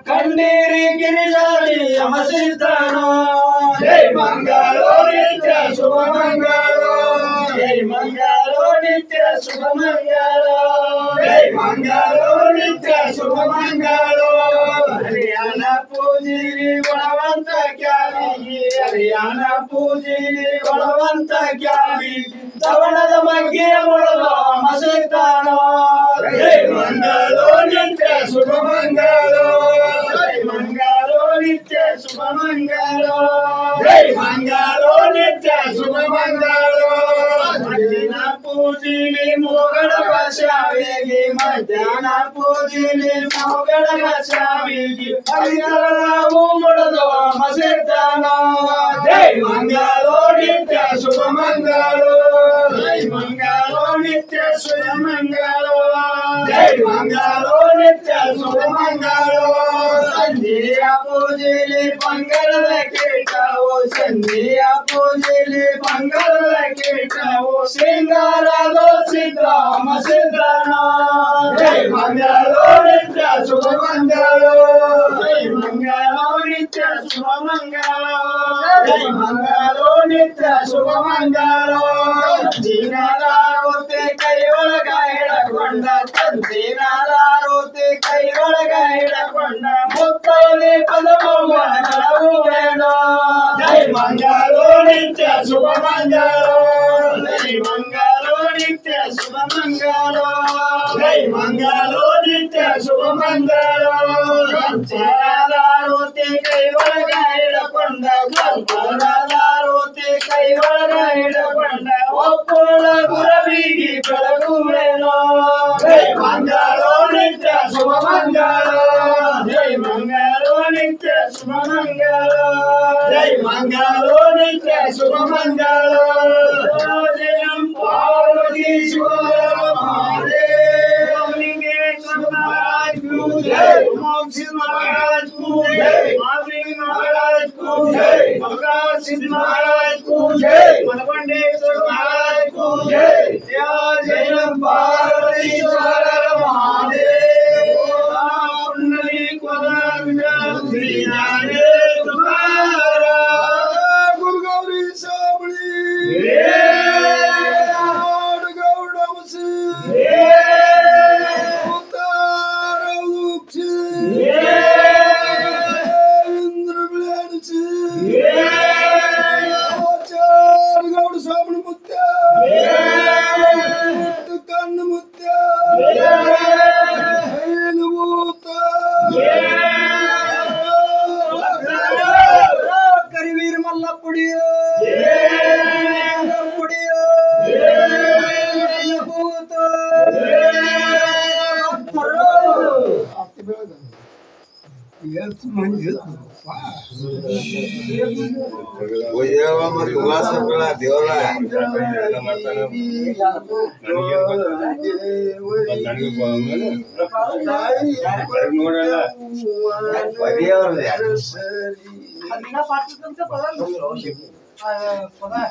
ಕಣ್ಣೀರಿ ಗಿರಿಜಾಡಿ ಯಮಸಿದ್ದನು ಜೈ ಮಂಗಳೋ ನಿತ್ಯ ಶುಭ ಮಂಗಳೋ ಜೈ ಮಂಗಳೋ ನಿತ್ಯ ಶುಭ ಮಂಗಳೋ ಜೈ ಮಂಗಳೋ ನಿತ್ಯ ಶುಭ ಮಂಗಳೋ ಹರಿಯಾಣ ಪೂಜಿರಿ ಬಲವಂತ ಕ್ಯಾವಿ ಹರಿಯಾಣ ಪೂಜಿರಿ ಬಲವಂತ ಕ್ಯಾವಿ ತವಣದ ಮಗ್ಗೆ ಮುಳಲು ಮಸಿದ್ದಾನೋ ಜೈ ಮಂಗಳೋ ನಿತ್ಯ ಶುಭ ಮಂಗಳೋ ಜೈ ಮಂಗಳೋ ನಿತ್ಯ ಶುಭ ಮಂಗಳೋ ಜೈ ಮಂಗಳೋ ನಿತ್ಯ ಶುಭ ಮಂಗಳೋ ಮಧ್ಯಾಹ್ನ ಪೂಜಿಲಿ ಮೋಗಡ ಬಸಾವಿಗೆ ಮಧ್ಯಾಹ್ನ ಪೂಜಿಲಿ ಮೋಗಡ ಬಸಾವಿಗೆ ಹರಿಹರವು ಮುಳಲು ಮಸಿದ್ದಾನೋ ಜೈ ಮಂಗಳೋ ನಿತ್ಯ ಶುಭ ಮಂಗಳೋ ಜೈ ಮಂಗಳೋ ನಿತ್ಯ ಶುಭ ಮಂಗಳೋ ಜೈ ಮಂಗಳೋ ನಿತ್ಯ ಶುಭ ಮಂಗಳೋ ಸಂಧಿಯ ಪೂಜೆಲಿ ಬಂಗಾರದ ಕೀಟವು ಸಂಧಿಯ ಪೂಜೆಲಿ ಬಂಗಾರದ ಕೀಟವು ಸಿಂಗಾರದೋ ಸಿದ್ಧ ಮಸಿದ್ಧನೋ ಜೈ ಮಂಗಳೋ ನಿತ್ಯ ಶುಭ ಮಂಗಳೋ ಜೈ ಮಂಗಳೋ ನಿತ್ಯ ಶುಭ ಮಂಗಳೋ ಜೈ ಮಂಗಳೋ ನಿತ್ಯ ಶುಭ ಮಂಗಳೋ ತಂತಿನಾದಾರೋತೆ ಕೈ ಒಳಗ ಹಿಡಕೊಂಡ ತಂತಿನಾದಾರೋತೆ ಕೈ ಒಳಗ ಹಿಡಕೊಂಡ ಮುತ್ತೋಲಿ ಪದಮೌವನವು ಬೇಡೋ ಜೈ ಮಂಗಳೋ ನಿತ್ಯ ಶುಭ ಮಂಗಳೋ ಜೈ ಮಂಗಳೋ ನಿತ್ಯ ಶುಭ ಮಂಗಳೋ ಜೈ ಮಂಗಳೋ ನಿತ್ಯ ಶುಭ ಮಂಗಳೋ ತಂತಿನಾದಾರೋತೆ ಕೈ ಒಳಗ ಹಿಡಕೊಂಡ ತಂತಿನಾದಾರೋತೆ ಕೈ ಒಳಗ ಹಿಡಕೊಂಡ ಒಪ್ಪೋಳ ಗುರವಿಗೆ ಬೆಳಗುವೇನೋ ಜೈ ಮಂಗಳೋ ನಿತ್ಯ ಶುಭ ಮಂಗಳೋ ಜೈ ಮಂಗಳೋ ನಿತ್ಯ ಶುಭ ಮಂಗಳೋ ಜೈ ಮಂಗಳೋ ನಿತ್ಯ ಶುಭ ಮಂಗಳೋ ಜಯಂ ಪಾರ್ವತೀಶ್ವರ ಮಹಾದೇವ ಲಿಂಗೇಶ್ವರ ಮಹಾರಾಜ್ ಕೂ ಜೈ ಮೋಕ್ಷ ಮಹಾರಾಜ್ ಕೂ ಜೈ ಮಾವಿ ಮಹಾರಾಜ್ ಕೂ ಜೈ ಭಗವಾನ್ ಸಿದ್ಧ ಮಹಾರಾಜ್ ಕೂ ಜೈ ಮನಗೊಂಡೇಶ್ವರ ಮಹಾರಾಜ್ ಕೂ ಜೈ ಜಯಂ ಪಾರ್ವತೀಶ್ವರ ಮಹಾದೇವ ಪುಂಡಲಿ ಶ್ರೀ ಗುರು ಗೌರಿ ಸಾಬಳಿ ಗೌಡ ಇಂದ್ರ ಬಿಳಿಸಿ ಗೌಡ ಸಾಬಳಿ ಮುತ್ಯ ಕಣ್ಣು ಮುತ್ಯ ಕರಿವೀರ ಮಲ್ಲ ಪುಡಿಯೋ ಪುಡಿಯೋ ಭೂತ ದೇವರ